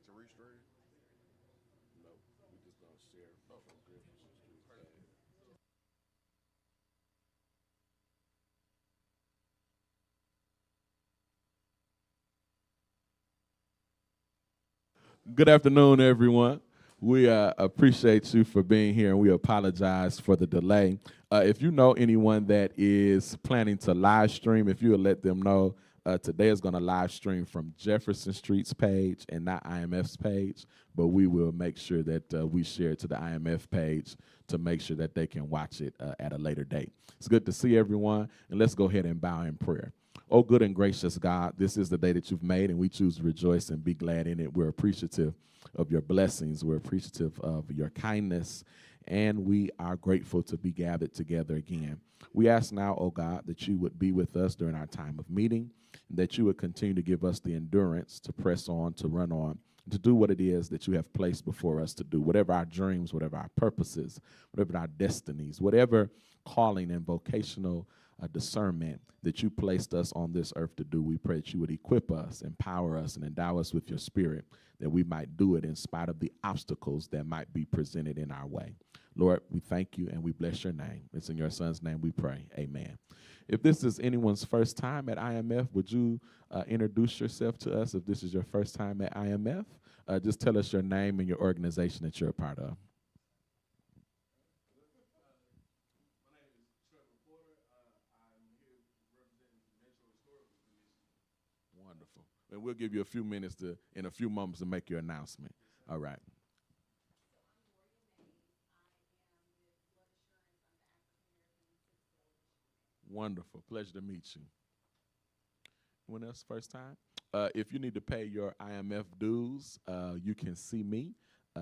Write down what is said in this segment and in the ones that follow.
to restream? No, we just gonna share from Jefferson Street page. Good afternoon, everyone. We appreciate you for being here, and we apologize for the delay. If you know anyone that is planning to live stream, if you would let them know, today is going to live stream from Jefferson Street's page and not IMF's page, but we will make sure that we share it to the IMF page to make sure that they can watch it at a later date. It's good to see everyone, and let's go ahead and bow in prayer. Oh, good and gracious God, this is the day that you've made, and we choose to rejoice and be glad in it. We're appreciative of your blessings. We're appreciative of your kindness, and we are grateful to be gathered together again. We ask now, oh God, that you would be with us during our time of meeting, and that you would continue to give us the endurance to press on, to run on, to do what it is that you have placed before us to do, whatever our dreams, whatever our purposes, whatever our destinies, whatever calling and vocational discernment that you placed us on this earth to do. We pray that you would equip us, empower us, and endow us with your spirit, that we might do it in spite of the obstacles that might be presented in our way. Lord, we thank you and we bless your name. It's in your son's name we pray. Amen. If this is anyone's first time at IMF, would you introduce yourself to us? If this is your first time at IMF, just tell us your name and your organization that you're a part of. Wonderful. And we'll give you a few minutes in a few moments to make your announcement. All right. Wonderful. Pleasure to meet you. Anyone else first time? If you need to pay your IMF dues, you can see me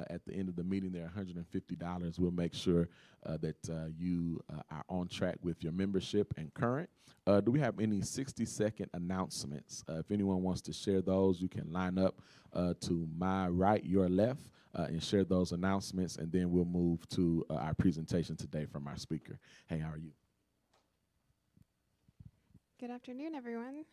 at the end of the meeting. They're $150. We'll make sure that you are on track with your membership and current. Do we have any 60-second announcements? If anyone wants to share those, you can line up to my right, your left, and share those announcements, and then we'll move to our presentation today from our speaker. Hey, how are you? Good afternoon, everyone.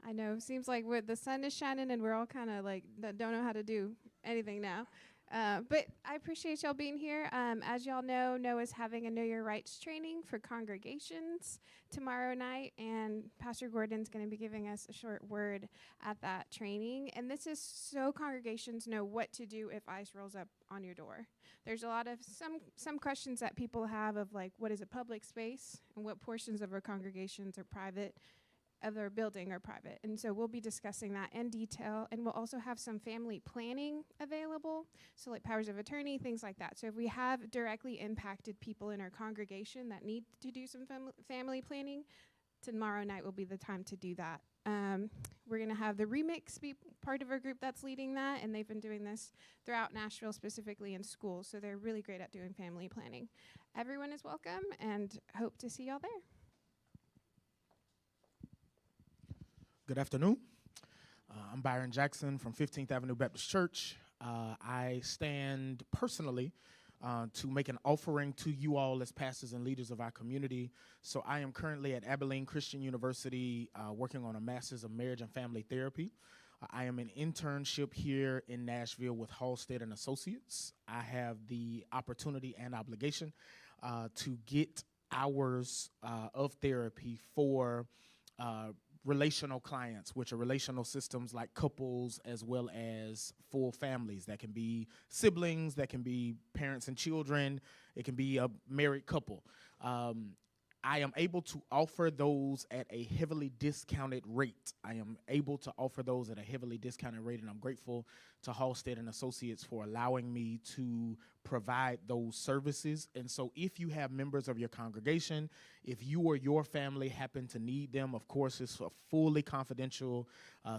I know, seems like the sun is shining and we're all kind of like don't know how to do anything now. But I appreciate y'all being here. As y'all know, Noah's having a Know Your Rights training for congregations tomorrow night, and Pastor Gordon's going to be giving us a short word at that training. And this is so congregations know what to do if ICE rolls up on your door. There's a lot of some questions that people have of like, what is a public space and what portions of our congregations are private, of their building are private. And so we'll be discussing that in detail, and we'll also have some family planning available, so like powers of attorney, things like that. So if we have directly impacted people in our congregation that need to do some family planning, tomorrow night will be the time to do that. We're going to have the Remix be part of our group that's leading that, and they've been doing this throughout Nashville, specifically in schools, so they're really great at doing family planning. Everyone is welcome, and hope to see y'all there. Good afternoon. I'm Byron Jackson from 15th Avenue Baptist Church. I stand personally to make an offering to you all as pastors and leaders of our community. So I am currently at Abilene Christian University working on a Master's of Marriage and Family Therapy. I am in internship here in Nashville with Halstead and Associates. I have the opportunity and obligation to get hours of therapy for relational clients, which are relational systems like couples as well as full families. That can be siblings, that can be parents and children, it can be a married couple. I am able to offer those at a heavily discounted rate. I am able to offer those at a heavily discounted rate, and I'm grateful to Halstead and Associates for allowing me to provide those services. And so if you have members of your congregation, if you or your family happen to need them, of course, it's a fully confidential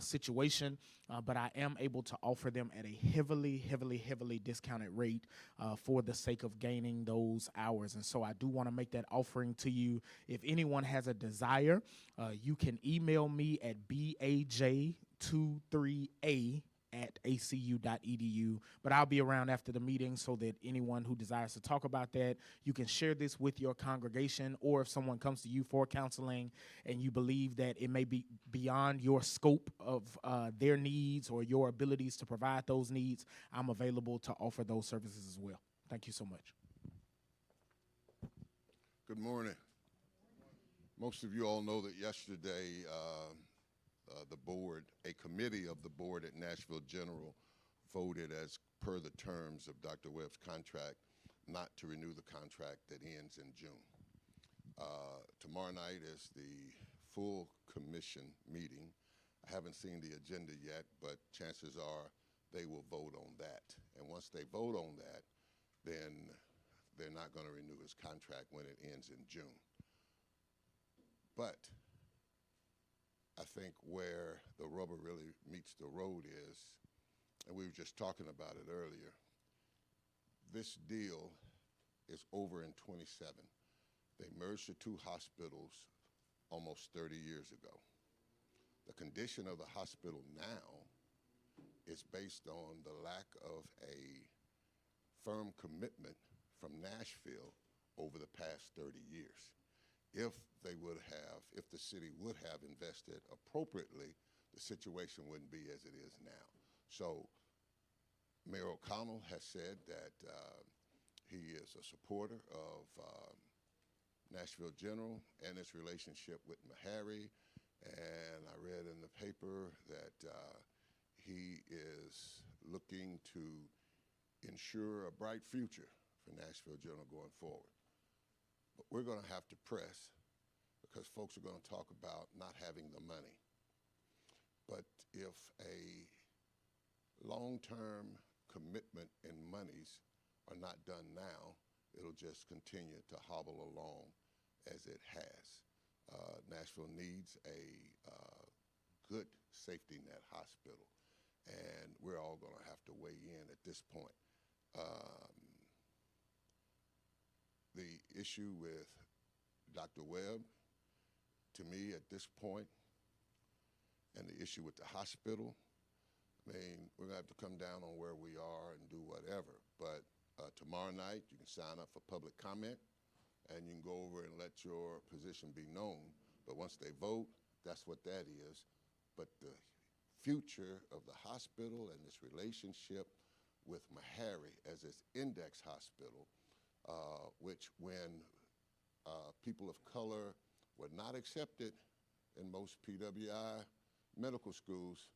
situation, but I am able to offer them at a heavily discounted rate for the sake of gaining those hours. And so I do want to make that offering to you. If anyone has a desire, you can email me at baj23a at acu.edu. But I'll be around after the meeting so that anyone who desires to talk about that, you can share this with your congregation, or if someone comes to you for counseling and you believe that it may be beyond your scope of their needs or your abilities to provide those needs, I'm available to offer those services as well. Thank you so much. Good morning. Most of you all know that yesterday the board, a committee of the board at Nashville General, voted as per the terms of Dr. Webb's contract not to renew the contract that ends in June. Tomorrow night is the full commission meeting. I haven't seen the agenda yet, but chances are they will vote on that. And once they vote on that, then they're not going to renew his contract when it ends in June. But I think where the rubber really meets the road is, and we were just talking about it earlier, this deal is over in 27. They merged the two hospitals almost 30 years ago. The condition of the hospital now is based on the lack of a firm commitment from Nashville over the past 30 years. If the city would have invested appropriately, the situation wouldn't be as it is now. So Mayor O'Connell has said that he is a supporter of Nashville General and its relationship with Missionary, and I read in the paper that he is looking to ensure a bright future for Nashville General going forward. But we're going to have to press, because folks are going to talk about not having the money. But if a long-term commitment and monies are not done now, it'll just continue to hobble along as it has. Nashville needs a good safety net hospital, and we're all going to have to weigh in at this point. The issue with Dr. Webb, to me at this point, and the issue with the hospital, I mean, we're going to have to come down on where we are and do whatever. But tomorrow night, you can sign up for public comment, and you can go over and let your position be known. But once they vote, that's what that is. But the future of the hospital and its relationship with Missionary as its index hospital, which when people of color were not accepted in most PWI medical schools,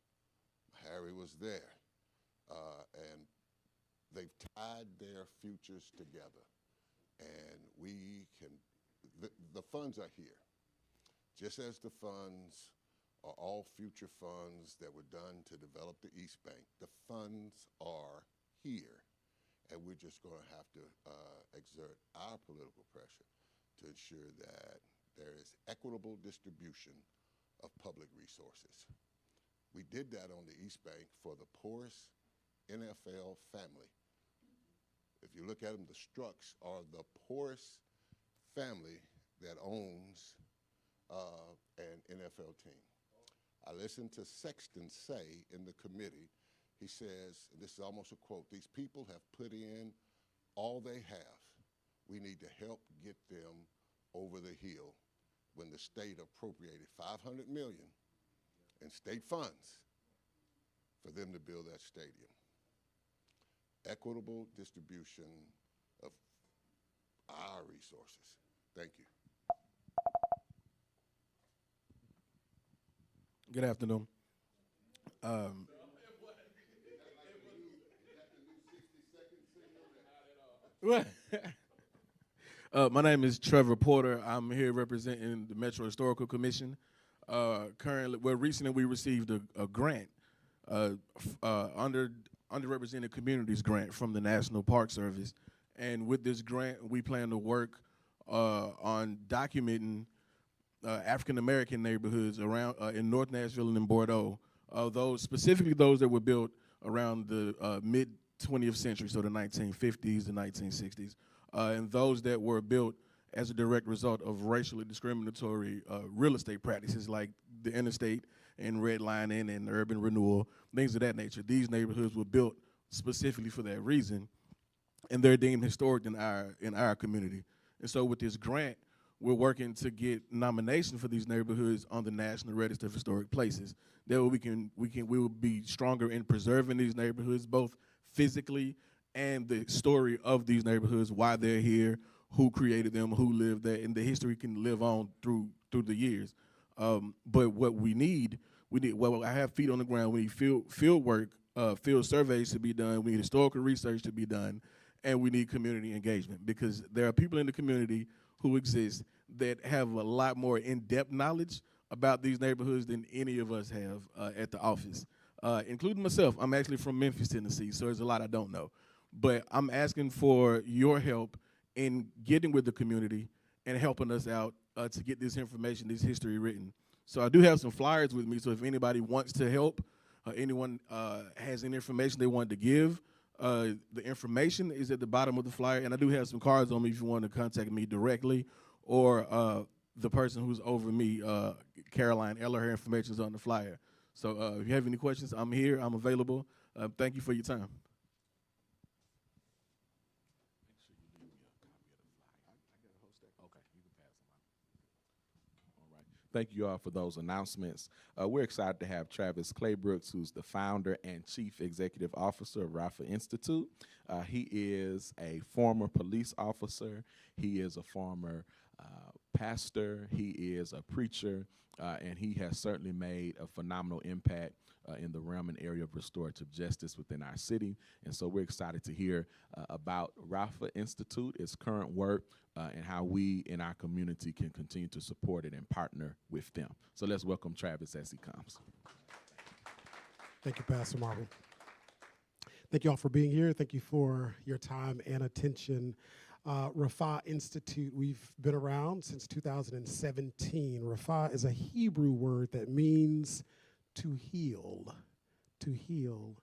Harry was there. And they've tied their futures together. And we can, the funds are here. Just as the funds are all future funds that were done to develop the East Bank, the funds are here. And we're just going to have to exert our political pressure to ensure that there is equitable distribution of public resources. We did that on the East Bank for the poorest NFL family. If you look at them, the Strucks are the poorest family that owns an NFL team. I listened to Sexton say in the committee, he says, and this is almost a quote, these people have put in all they have. We need to help get them over the hill. When the state appropriated $500 million in state funds for them to build that stadium. Equitable distribution of our resources. Thank you. Good afternoon. My name is Trevor Porter. I'm here representing the Metro Historical Commission. Recently we received a grant, underrepresented communities grant from the National Park Service. And with this grant, we plan to work on documenting African-American neighborhoods around in North Nashville and in Bordeaux, specifically those that were built around the mid-20th century, so the 1950s, the 1960s, and those that were built as a direct result of racially discriminatory real estate practices like the interstate and redlining and urban renewal, things of that nature. These neighborhoods were built specifically for that reason, and they're deemed historic in our community. And so with this grant, we're working to get nomination for these neighborhoods on the National Register of Historic Places. That way we will be stronger in preserving these neighborhoods, both physically and the story of these neighborhoods, why they're here, who created them, who lived there, and the history can live on through the years. But what we need, well, I have feet on the ground. We need field work, field surveys to be done. We need historical research to be done, and we need community engagement, because there are people in the community who exist that have a lot more in-depth knowledge about these neighborhoods than any of us have at the office, including myself. I'm actually from Memphis, Tennessee, so there's a lot I don't know. But I'm asking for your help in getting with the community and helping us out to get this information, this history written. So I do have some flyers with me, so if anybody wants to help, anyone has any information they want to give, the information is at the bottom of the flyer, and I do have some cards on me if you want to contact me directly, or the person who's over me, Caroline Eller, her information is on the flyer. So if you have any questions, I'm here, I'm available. Thank you for your time. Thank you all for those announcements. We're excited to have Travis Claybrooks, who's the founder and chief executive officer of Rafa Institute. He is a former police officer. He is a former pastor. He is a preacher, and he has certainly made a phenomenal impact in the realm and area of restorative justice within our city. And so we're excited to hear about Rafa Institute, its current work, and how we in our community can continue to support it and partner with them. So let's welcome Travis as he comes. Thank you, Pastor Marvel. Thank you all for being here. Thank you for your time and attention. Rafa Institute, we've been around since 2017. Rafa is a Hebrew word that means to heal, to heal.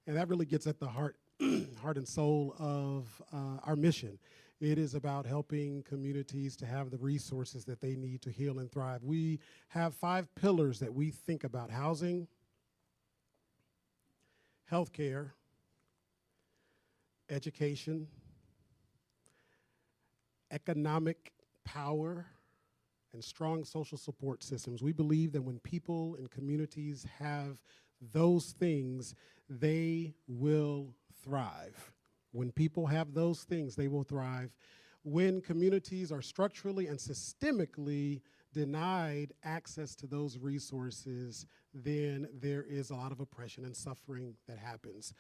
And that really gets at the heart and soul of our mission. It is about helping communities to have the resources that they need to heal and thrive. We have 5 pillars that we think about: housing, healthcare, education, economic power, and strong social support systems. We believe that when people and communities have those things, they will thrive. When people have those things, they will thrive. When communities are structurally and systemically denied access to those resources, then there is a lot of oppression and suffering that happens.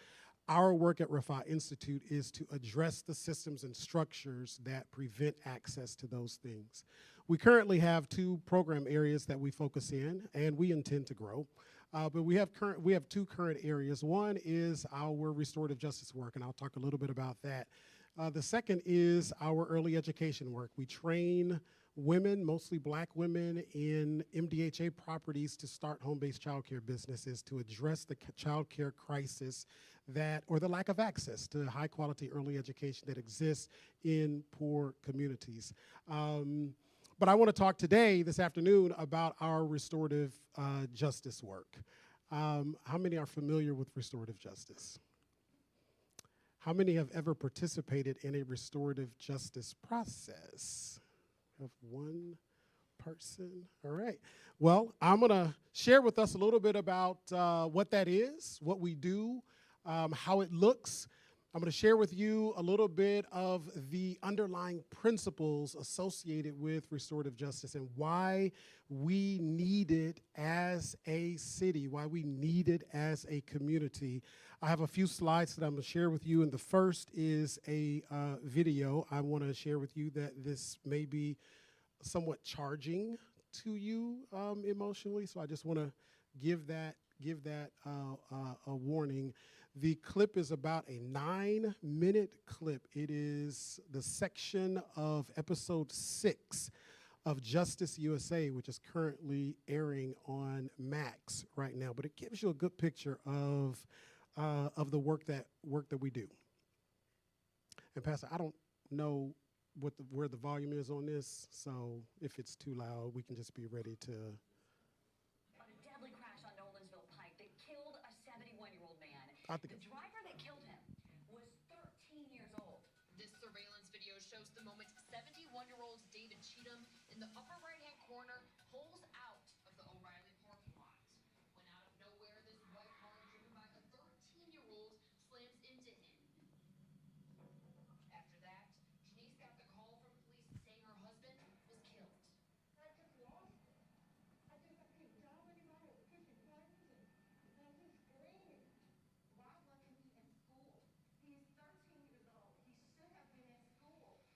Our work at Rafa Institute is to address the systems and structures that prevent access to those things. We currently have 2 program areas that we focus in, and we intend to grow. But we have 2 current areas. One is our restorative justice work, and I'll talk a little bit about that. The second is our early education work. We train women, mostly black women, in MDHA properties to start home-based child care businesses to address the child care crisis or the lack of access to high-quality early education that exists in poor communities. But I want to talk today, this afternoon, about our restorative justice work. How many are familiar with restorative justice? How many have ever participated in a restorative justice process? We have 1 person. All right. Well, I'm going to share with us a little bit about what that is, what we do, how it looks. I'm going to share with you a little bit of the underlying principles associated with restorative justice and why we need it as a city, why we need it as a community. I have a few slides that I'm going to share with you, and the first is a video. I want to share with you that this may be somewhat charging to you emotionally, so I just want to give that a warning. The clip is about a 9-minute clip. It is the section of episode 6 of Justice USA, which is currently airing on Max right now. But it gives you a good picture of the work that we do. And Pastor, I don't know where the volume is on this, so if it's too loud, we can just be ready to. A deadly crash on I think The driver that killed him was 13 years old. This surveillance video shows the moment 71-year-old David Cheatham in the upper right-hand corner pulls out of the O'Reilly parking lot. When out of nowhere, this white car driven by a 13-year-old slams into him. After that, Janice got the call from police saying her husband was killed. I just lost it. I couldn't tell anybody. I was pushing buttons and I was just screaming. Why wasn't he in school? He is 13 years old. He should have been in school.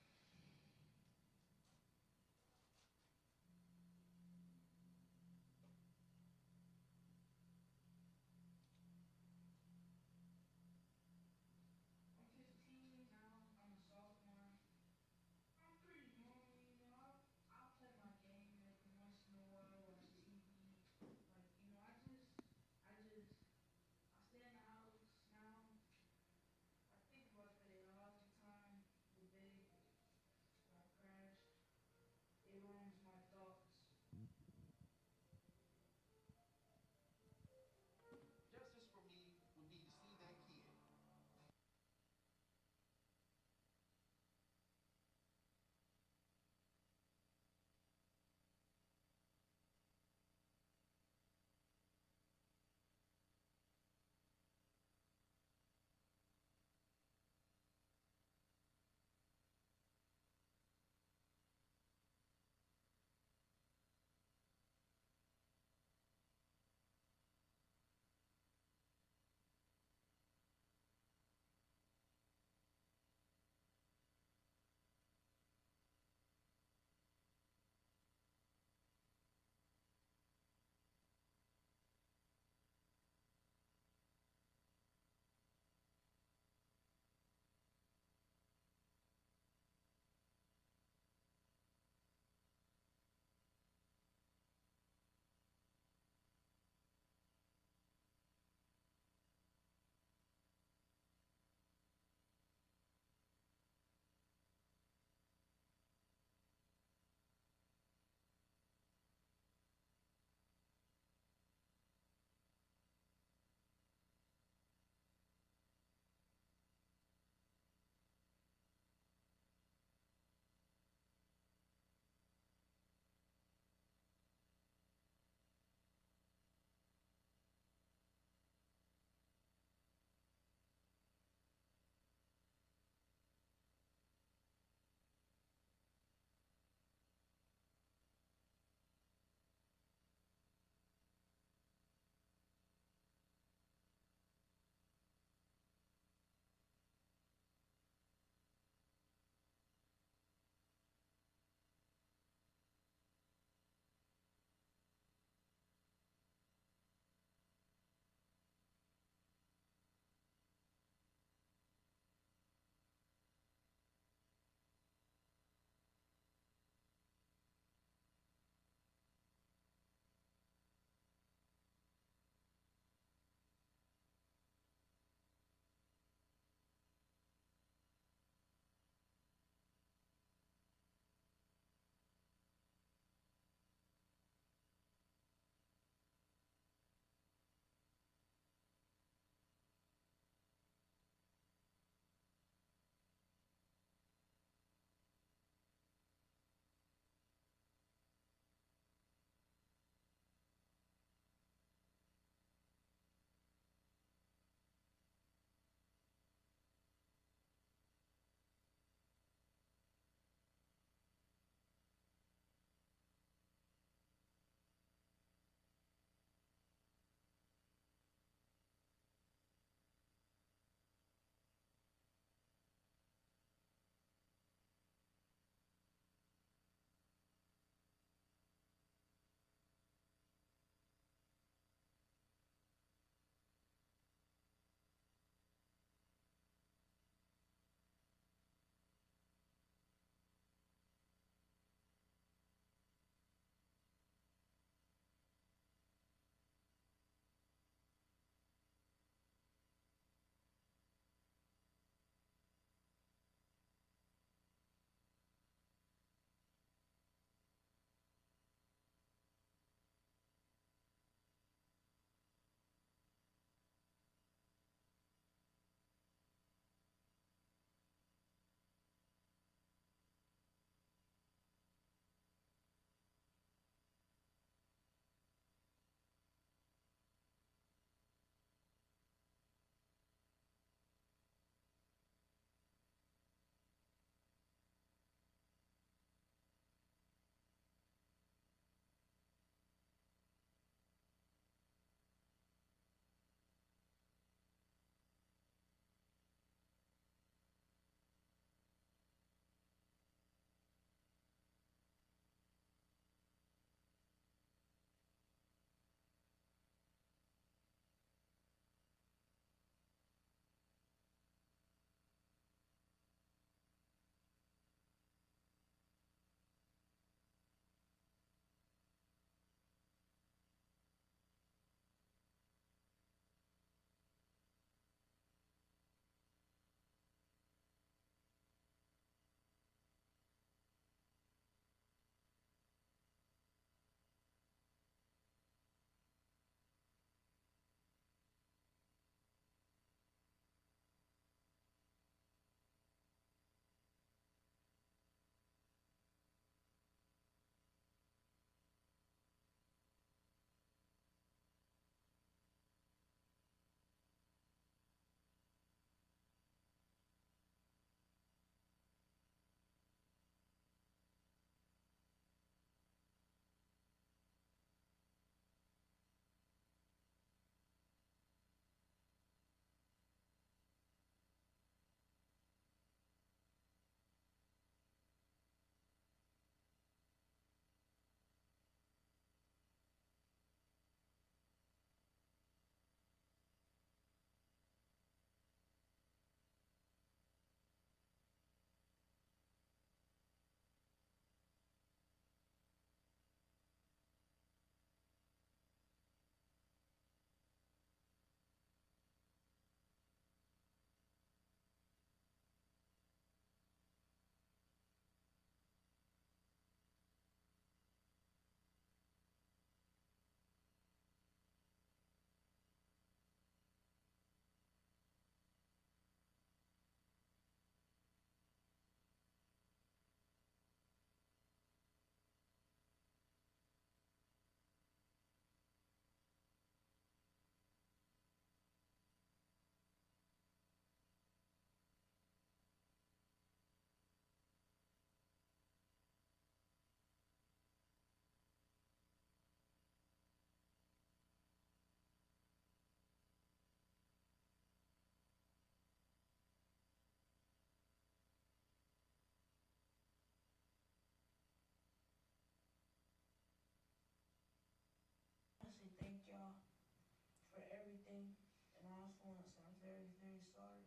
once. I'm very, very sorry.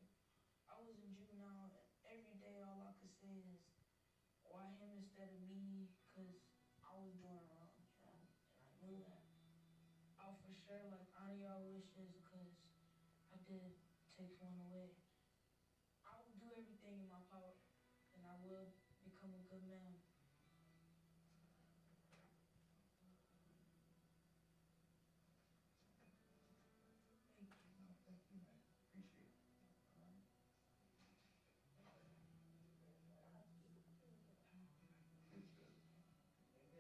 I was in juvenile, and every day all I could say is, why him instead of me? Because I was doing it wrong, and I knew that. I'll for sure like honor y'all wishes because I did take one away. I will do everything in my power, and I will become a good man. Thank you. No, thank you, man. Appreciate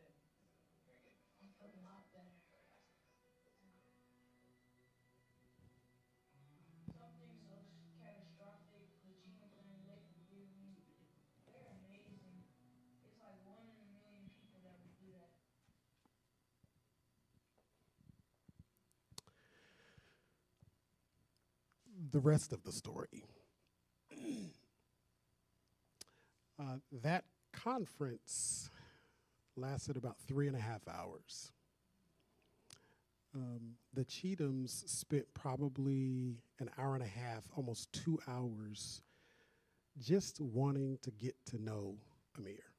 it. I feel a lot better. Something so catastrophic, the cheetah plan they can give me, they're amazing. It's like 1 in a million people that would do that. The rest of the story. That conference lasted about 3.5 hours. The Cheathams spent probably an hour and a half, almost 2 hours, just wanting to get to know Amir.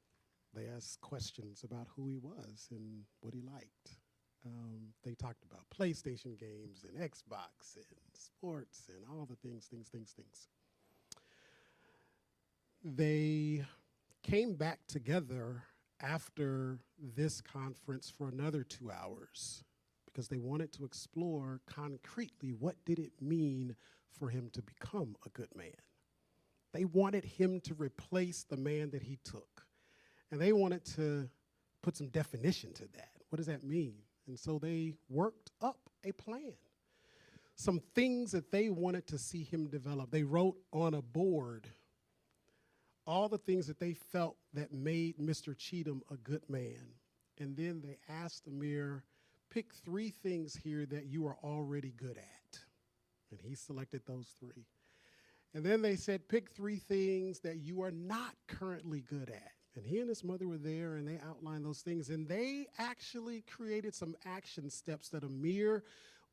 They asked questions about who he was and what he liked. They talked about PlayStation games and Xbox and sports and all the things. They came back together after this conference for another 2 hours because they wanted to explore concretely what did it mean for him to become a good man. They wanted him to replace the man that he took. And they wanted to put some definition to that. What does that mean? And so they worked up a plan. Some things that they wanted to see him develop. They wrote on a board all the things that they felt that made Mr. Cheatham a good man. And then they asked Amir, pick 3 things here that you are already good at. And he selected those 3. And then they said, pick 3 things that you are not currently good at. And he and his mother were there, and they outlined those things. And they actually created some action steps that Amir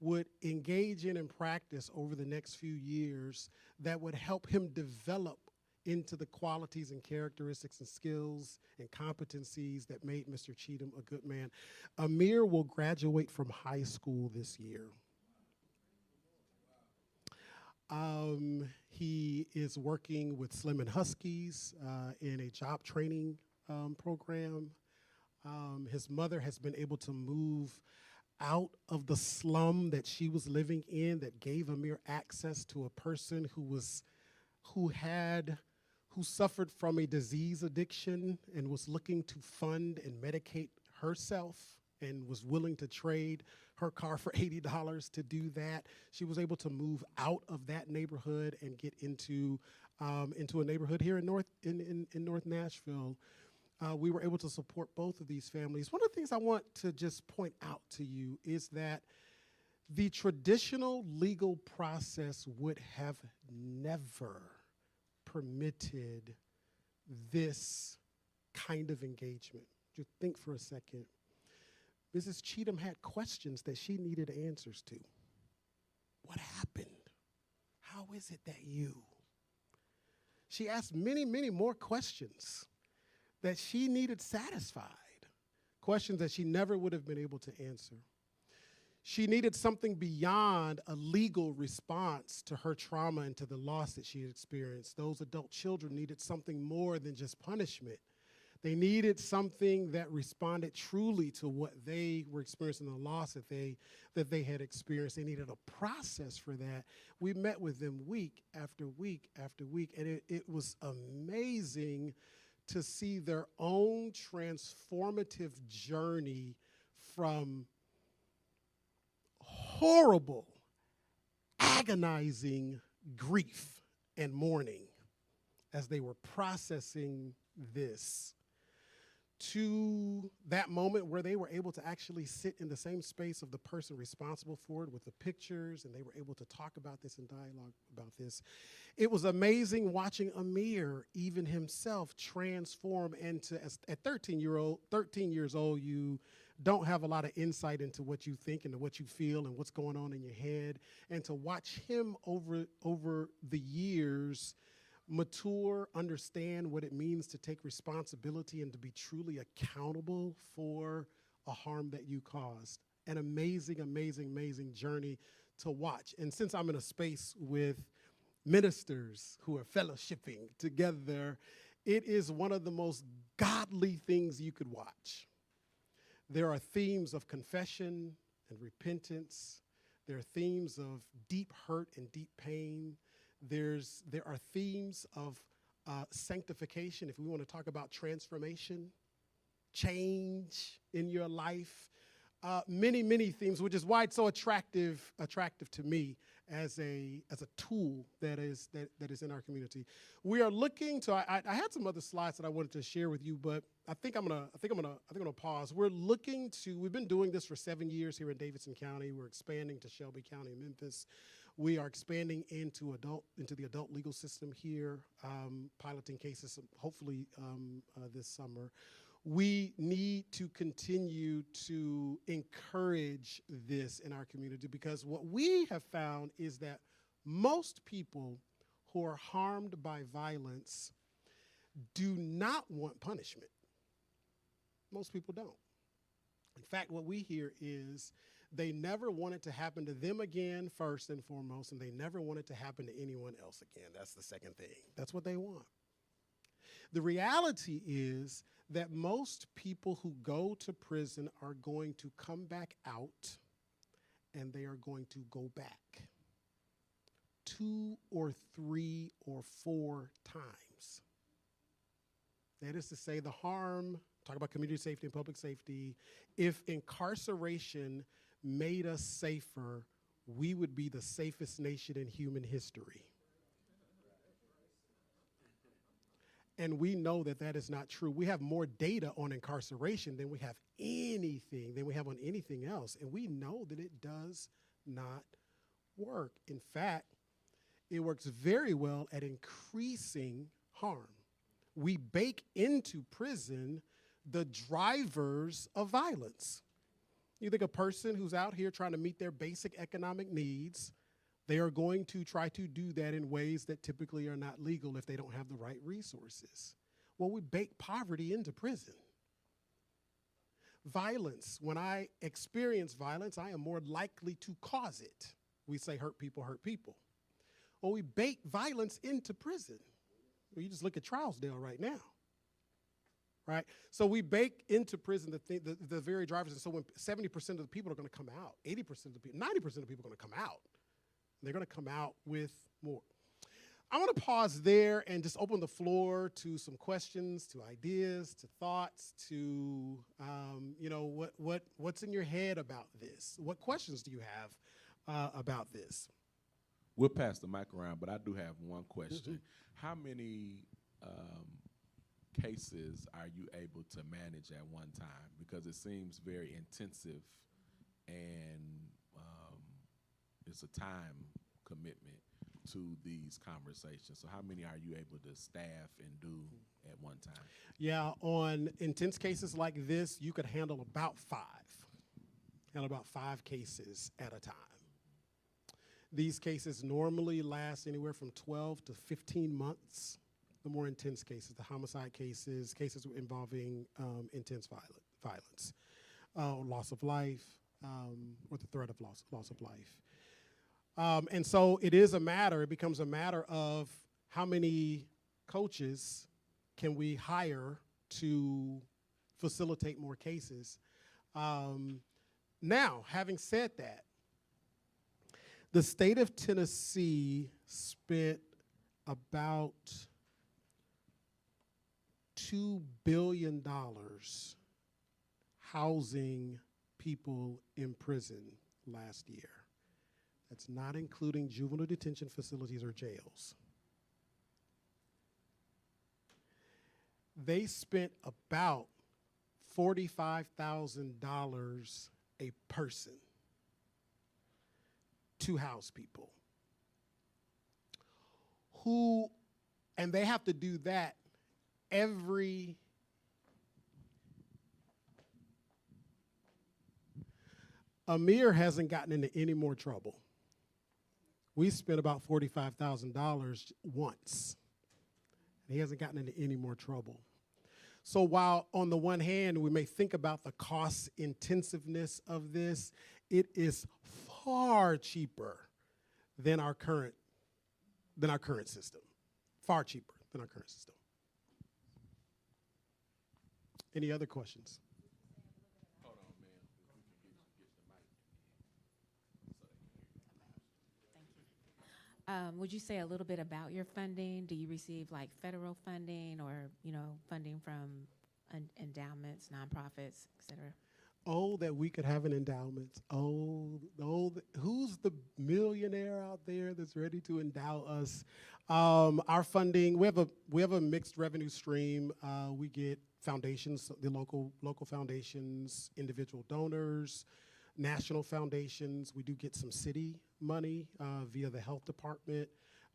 would engage in and practice over the next few years that would help him develop into the qualities and characteristics and skills and competencies that made Mr. Cheatham a good man. Amir will graduate from high school this year. He is working with Slim and Huskies in a job training program. His mother has been able to move out of the slum that she was living in that gave Amir access to a person who suffered from a disease addiction and was looking to fund and medicate herself and was willing to trade her car for $80 to do that. She was able to move out of that neighborhood and get into a neighborhood here in North Nashville. We were able to support both of these families. One of the things I want to just point out to you is that the traditional legal process would have never permitted this kind of engagement. Just think for a second. Mrs. Cheatham had questions that she needed answers to. What happened? How is it that you? She asked many, many more questions that she needed satisfied, questions that she never would have been able to answer. She needed something beyond a legal response to her trauma and to the loss that she had experienced. Those adult children needed something more than just punishment. They needed something that responded truly to what they were experiencing, the loss that they had experienced. They needed a process for that. We met with them week after week after week, and it was amazing to see their own transformative journey from horrible, agonizing grief and mourning as they were processing this to that moment where they were able to actually sit in the same space of the person responsible for it with the pictures, and they were able to talk about this and dialogue about this. It was amazing watching Amir, even himself, transform into, at 13 years old, you don't have a lot of insight into what you think and what you feel and what's going on in your head. And to watch him over the years mature, understand what it means to take responsibility and to be truly accountable for a harm that you caused. An amazing, amazing, amazing journey to watch. And since I'm in a space with ministers who are fellowshipping together, it is one of the most godly things you could watch. There are themes of confession and repentance. There are themes of deep hurt and deep pain. There are themes of sanctification, if we want to talk about transformation, change in your life. Many, many themes, which is why it's so attractive to me as a tool that is in our community. We are looking to. I had some other slides that I wanted to share with you, but I think I'm gonna pause. We've been doing this for 7 years here in Davidson County. We're expanding to Shelby County, Memphis. We are expanding into the adult legal system here, piloting cases hopefully this summer. We need to continue to encourage this in our community, because what we have found is that most people who are harmed by violence do not want punishment. Most people don't. In fact, what we hear is they never want it to happen to them again, first and foremost, and they never want it to happen to anyone else again. That's the second thing. That's what they want. The reality is that most people who go to prison are going to come back out, and they are going to go back 2 or 3 or 4 times. That is to say, the harm, talk about community safety and public safety, if incarceration made us safer, we would be the safest nation in human history. And we know that that is not true. We have more data on incarceration than we have on anything else. And we know that it does not work. In fact, it works very well at increasing harm. We bake into prison the drivers of violence. You think a person who's out here trying to meet their basic economic needs, they are going to try to do that in ways that typically are not legal if they don't have the right resources. Well, we bake poverty into prison. Violence. When I experience violence, I am more likely to cause it. We say hurt people hurt people. Well, we bake violence into prison. Well, you just look at Trousdale right now. Right? So we bake into prison the very drivers. And so when 70% of the people are going to come out, 80% of the people, 90% of the people are going to come out. They're going to come out with more. I want to pause there and just open the floor to some questions, to ideas, to thoughts, to what's in your head about this? What questions do you have about this? We'll pass the mic around, but I do have one question. How many cases are you able to manage at one time? Because it seems very intensive, and it's a time commitment to these conversations. So how many are you able to staff and do at one time? Yeah, on intense cases like this, you could handle about 5. Handle about 5 cases at a time. These cases normally last anywhere from 12 to 15 months. The more intense cases, the homicide cases, cases involving intense violence, loss of life, or the threat of loss of life. And so it becomes a matter of how many coaches can we hire to facilitate more cases. Now, having said that, the state of Tennessee spent about $2 billion housing people in prison last year. That's not including juvenile detention facilities or jails. They spent about $45,000 a person to house people. And they have to do that every Amir hasn't gotten into any more trouble. We spent about $45,000 once. He hasn't gotten into any more trouble. So while on the one hand, we may think about the cost intensiveness of this, it is far cheaper than our current system. Far cheaper than our current system. Any other questions? Would you say a little bit about your funding? Do you receive like federal funding or, funding from endowments, nonprofits, et cetera? Oh, that we could have an endowment. Who's the millionaire out there that's ready to endow us? Our funding, we have a mixed revenue stream. We get foundations, the local foundations, individual donors, national foundations. We do get some city money via the health department,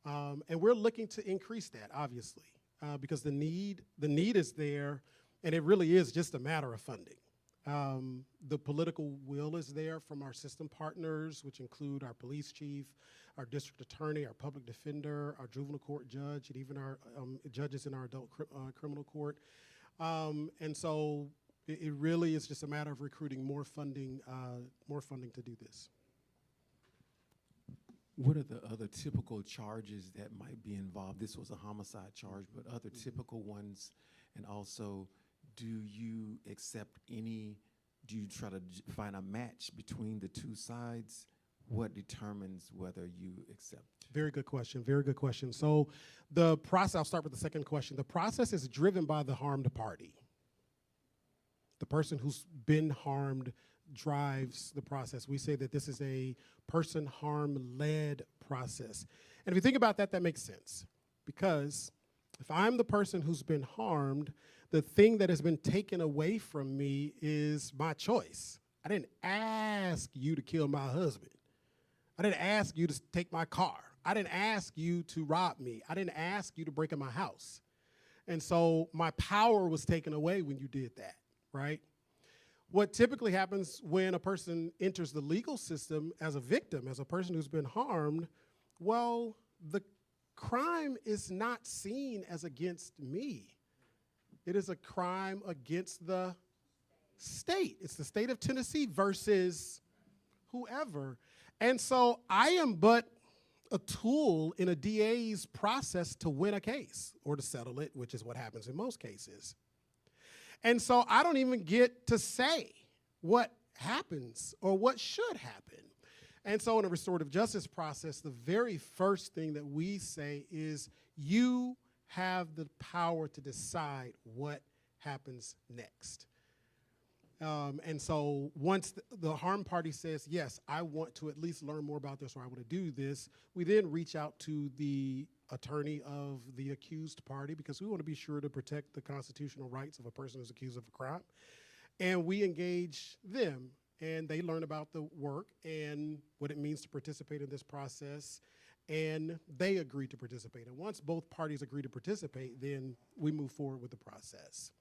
and we're looking to increase that, obviously, because the need is there, and it really is just a matter of funding. The political will is there from our system partners, which include our police chief, our district attorney, our public defender, our juvenile court judge, and even our judges in our adult criminal court. And so it really is just a matter of recruiting more funding to do this. What are the other typical charges that might be involved? This was a homicide charge, but other typical ones, and also, do you try to find a match between the two sides? What determines whether you accept? Very good question, very good question. So the process, I'll start with the second question. The process is driven by the harmed party. The person who's been harmed drives the process. We say that this is a person harm-led process. And if you think about that, that makes sense. Because if I'm the person who's been harmed, the thing that has been taken away from me is my choice. I didn't ask you to kill my husband. I didn't ask you to take my car. I didn't ask you to rob me. I didn't ask you to break in my house. And so my power was taken away when you did that, right? What typically happens when a person enters the legal system as a victim, as a person who's been harmed, well, the crime is not seen as against me. It is a crime against the state. It's the state of Tennessee versus whoever. And so I am but a tool in a DA's process to win a case or to settle it, which is what happens in most cases. And so I don't even get to say what happens or what should happen. And so in a restorative justice process, the very first thing that we say is you have the power to decide what happens next. And so once the harm party says, yes, I want to at least learn more about this or I want to do this, we then reach out to the attorney of the accused party because we want to be sure to protect the constitutional rights of a person who's accused of a crime. And we engage them and they learn about the work and what it means to participate in this process, and they agree to participate. And once both parties agree to participate, then we move forward with the process.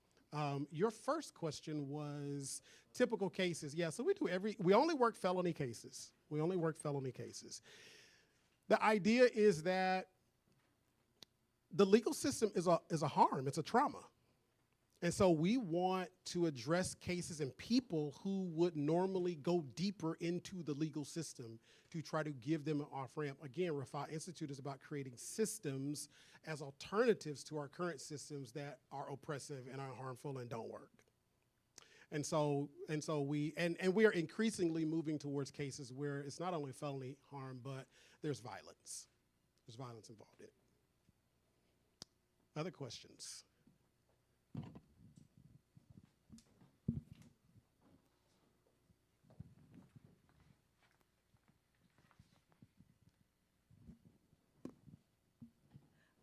Your first question was typical cases. Yeah, so we only work felony cases. We only work felony cases. The idea is that the legal system is a harm, it's a trauma. And so we want to address cases and people who would normally go deeper into the legal system to try to give them an off-ramp. Again, Rafa Institute is about creating systems as alternatives to our current systems that are oppressive and are harmful and don't work. And so we are increasingly moving towards cases where it's not only felony harm, but there's violence. There's violence involved in it. Other questions?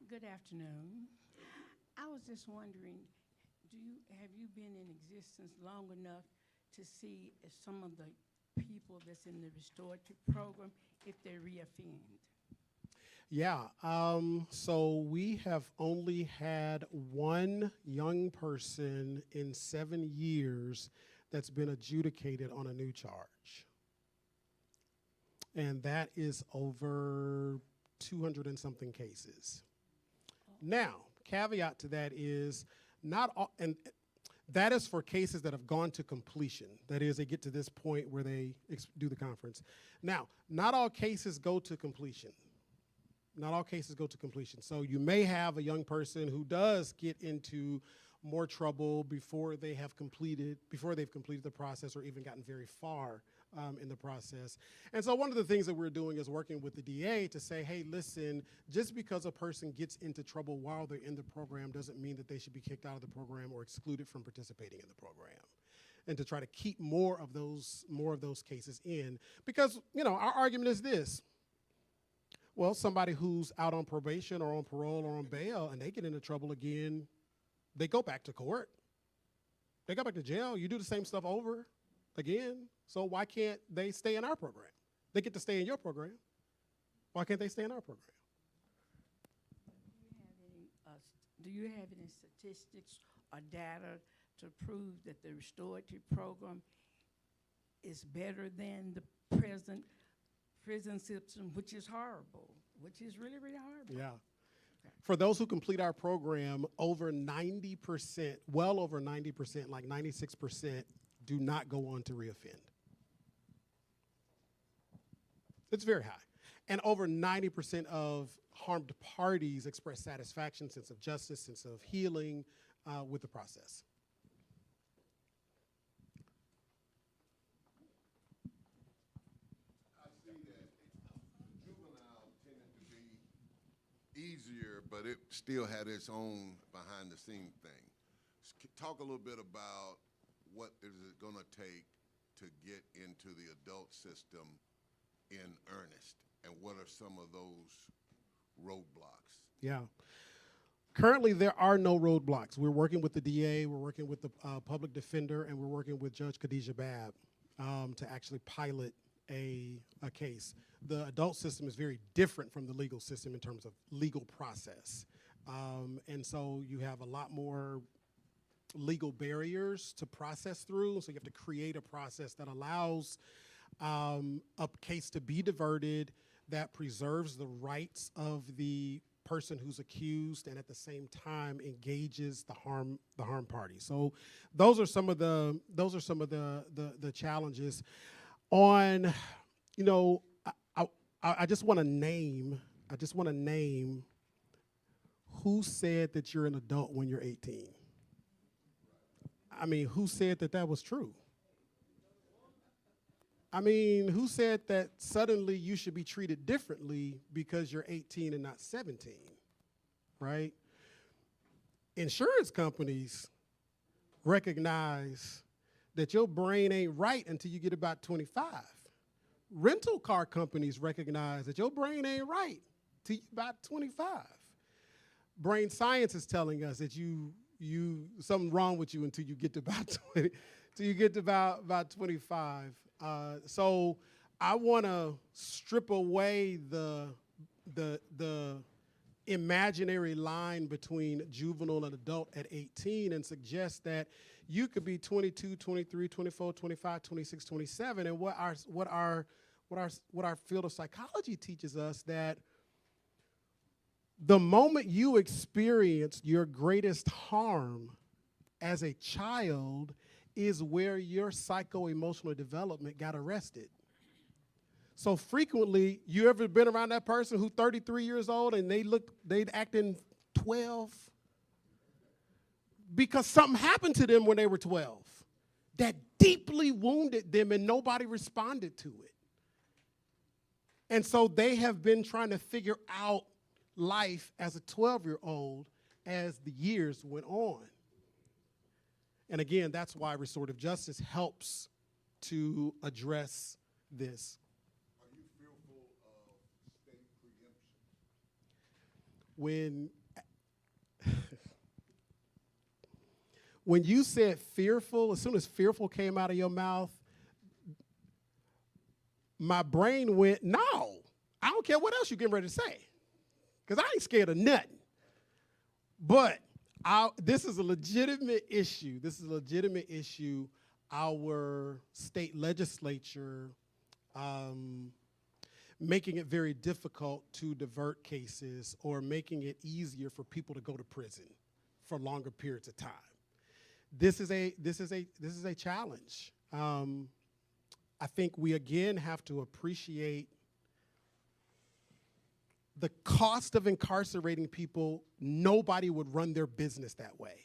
Good afternoon. I was just wondering, have you been in existence long enough to see if some of the people that's in the restorative program, if they reoffend? Yeah, so we have only had one young person in 7 years that's been adjudicated on a new charge. and that is over 200 and something cases. Now, caveat to that is not all, and that is for cases that have gone to completion. That is, they get to this point where they do the conference. Now, not all cases go to completion. Not all cases go to completion. So you may have a young person who does get into more trouble before they've completed the process or even gotten very far in the process. And so one of the things that we're doing is working with the DA to say, hey, listen, just because a person gets into trouble while they're in the program doesn't mean that they should be kicked out of the program or excluded from participating in the program. And to try to keep more of those cases in. Because, our argument is this. Well, somebody who's out on probation or on parole or on bail and they get into trouble again, they go back to court. They go back to jail. You do the same stuff over again. So why can't they stay in our program? They get to stay in your program. Why can't they stay in our program? Do you have any statistics or data to prove that the restorative program is better than the present prison system, which is horrible, which is really, really horrible? Yeah. For those who complete our program, over 90%, well over 90%, like 96%, do not go on to reoffend. It's very high. And over 90% of harmed parties express satisfaction, sense of justice, sense of healing with the process. I see that juvenile tended to be easier, but it still had its own behind-the-scenes thing. Talk a little bit about what is it going to take to get into the adult system in earnest, and what are some of those roadblocks? Yeah. Currently, there are no roadblocks. We're working with the DA, we're working with the public defender, and we're working with Judge Khadijah Babb to actually pilot a case. The adult system is very different from the legal system in terms of legal process. And so you have a lot more legal barriers to process through, so you have to create a process that allows a case to be diverted, that preserves the rights of the person who's accused and at the same time engages the harm party. So those are some of the challenges. On, I just want to name who said that you're an adult when you're 18. I mean, who said that was true? I mean, who said that suddenly you should be treated differently because you're 18 and not 17, right? Insurance companies recognize that your brain ain't right until you get about 25. Rental car companies recognize that your brain ain't right till you're about 25. Brain science is telling us that something wrong with you until you get to about 20, till you get to about 25. So I want to strip away the imaginary line between juvenile and adult at 18 and suggest that you could be 22, 23, 24, 25, 26, 27. And what our field of psychology teaches us, that the moment you experienced your greatest harm as a child is where your psycho-emotional development got arrested. So frequently, you ever been around that person who's 33 years old and they'd acting 12? Because something happened to them when they were 12 that deeply wounded them and nobody responded to it. And so they have been trying to figure out life as a 12-year-old as the years went on. And again, that's why restorative justice helps to address this. Are you fearful of state preemption? When you said fearful, as soon as fearful came out of your mouth, my brain went, no, I don't care what else you're getting ready to say, because I ain't scared of nothing. But this is a legitimate issue. Our state legislature making it very difficult to divert cases or making it easier for people to go to prison for longer periods of time. This is a challenge. I think we again have to appreciate the cost of incarcerating people. Nobody would run their business that way.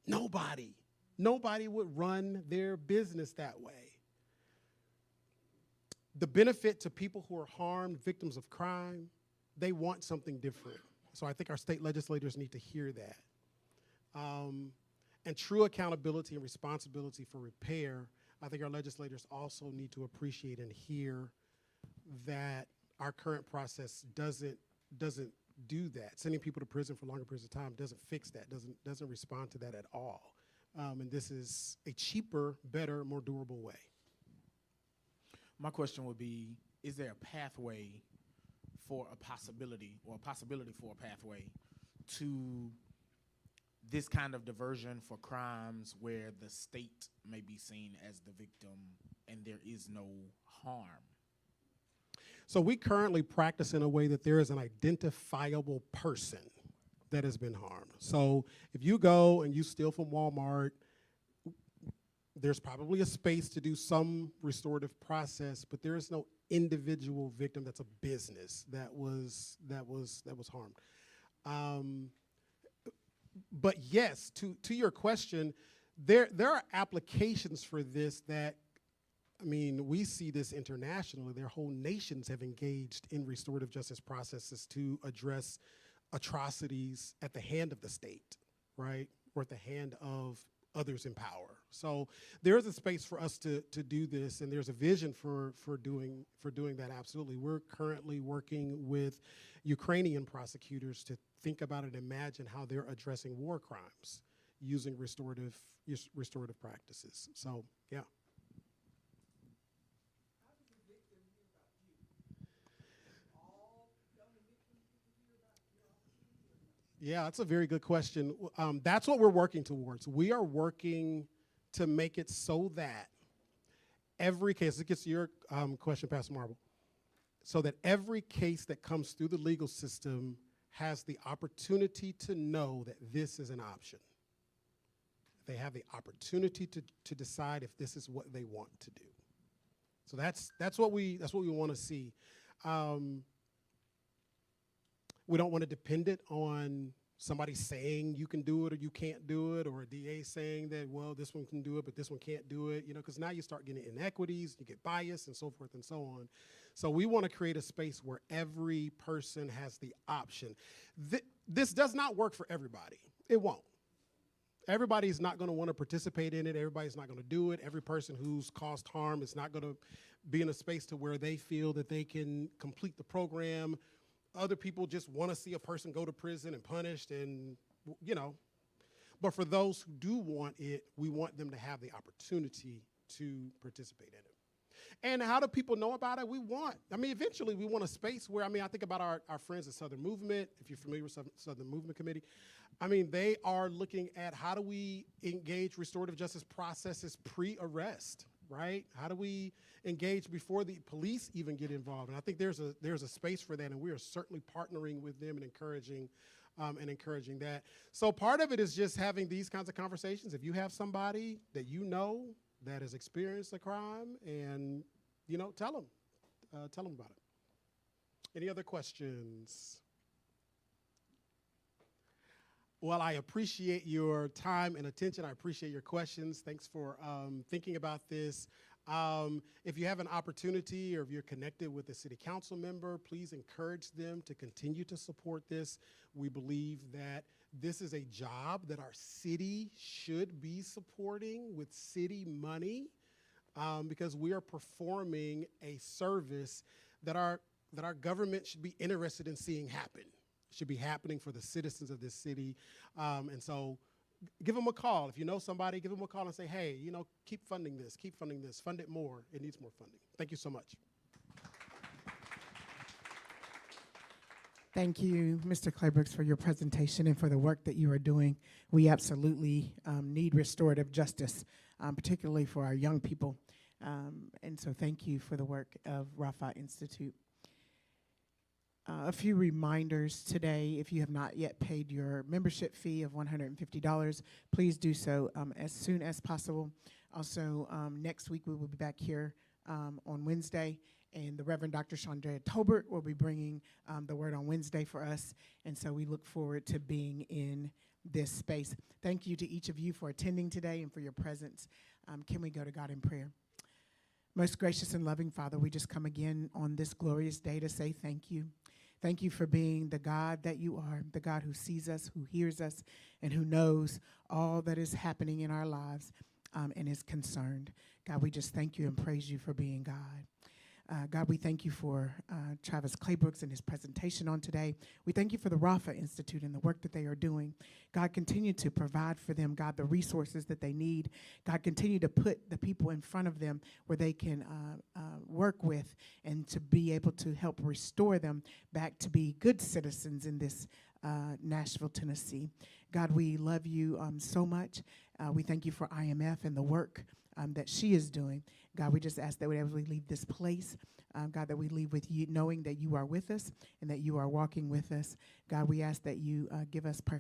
Nobody would run their business that way. The benefit to people who are harmed, victims of crime, they want something different. So I think our state legislators need to hear that. And true accountability and responsibility for repair, I think our legislators also need to appreciate and hear that our current process doesn't do that. Sending people to prison for longer periods of time doesn't fix that, doesn't respond to that at all. And this is a cheaper, better, more durable way. My question would be, is there a pathway for a possibility for a pathway to this kind of diversion for crimes where the state may be seen as the victim and there is no harm? So we currently practice in a way that there is an identifiable person that has been harmed. So if you go and you steal from Walmart, there's probably a space to do some restorative process, but there is no individual victim that's a business that was harmed. But yes, to your question, there are applications for this that, I mean, we see this internationally. Their whole nations have engaged in restorative justice processes to address atrocities at the hand of the state, right, or at the hand of others in power. So there is a space for us to do this, and there's a vision for doing that. Absolutely, we're currently working with Ukrainian prosecutors to think about and imagine how they're addressing war crimes using restorative practices. So yeah. Yeah, that's a very good question. That's what we're working towards. We are working to make it so that every case, it gets to your question, Pastor Marble, so that every case that comes through the legal system has the opportunity to know that this is an option. They have the opportunity to decide if this is what they want to do. So that's what we want to see. We don't want to depend it on somebody saying you can do it or you can't do it, or a DA saying that, well, this one can do it, but this one can't do it, because now you start getting inequities, you get bias and so forth and so on. So we want to create a space where every person has the option. This does not work for everybody. It won't. Everybody's not going to want to participate in it. Everybody's not going to do it. Every person who's caused harm is not going to be in a space to where they feel that they can complete the program. Other people just want to see a person go to prison and punished, and, But for those who do want it, we want them to have the opportunity to participate in it. And how do people know about it? Eventually we want a space where, I think about our friends at Southern Movement, if you're familiar with Southern Movement Committee. They are looking at how do we engage restorative justice processes pre-arrest, right? How do we engage before the police even get involved? And I think there's a space for that, and we are certainly partnering with them and encouraging that. So part of it is just having these kinds of conversations. If you have somebody that that has experienced a crime, and tell them about it. Any other questions? Well, I appreciate your time and attention. I appreciate your questions. Thanks for thinking about this. If you have an opportunity, or if you're connected with a city council member, please encourage them to continue to support this. We believe that this is a job that our city should be supporting with city money, because we are performing a service that our government should be interested in seeing happen. It should be happening for the citizens of this city. And so give them a call. If you know somebody, give them a call and say, hey, keep funding this, fund it more. It needs more funding. Thank you so much. Thank you, Mr. Claybrooks, for your presentation and for the work that you are doing. We absolutely need restorative justice, particularly for our young people. And so thank you for the work of Rafa Institute. A few reminders today. If you have not yet paid your membership fee of $150, please do so as soon as possible. Also, next week we will be back here on Wednesday, and the Reverend Dr. Chandra Tolbert will be bringing the word on Wednesday for us, and so we look forward to being in this space. Thank you to each of you for attending today and for your presence. Can we go to God in prayer? Most gracious and loving Father, we just come again on this glorious day to say thank you. Thank you for being the God that you are, the God who sees us, who hears us, and who knows all that is happening in our lives and is concerned. God, we just thank you and praise you for being God. God, we thank you for Travis Claybrooks and his presentation on today. We thank you for the Rafa Institute and the work that they are doing. God, continue to provide for them, God, the resources that they need. God, continue to put the people in front of them where they can work with and to be able to help restore them back to be good citizens in this Nashville, Tennessee. God, we love you so much. We thank you for IMF and the work that she is doing. God, we just ask that whenever we leave this place, God, that we leave with you, knowing that you are with us and that you are walking with us. God, we ask that you give us perfect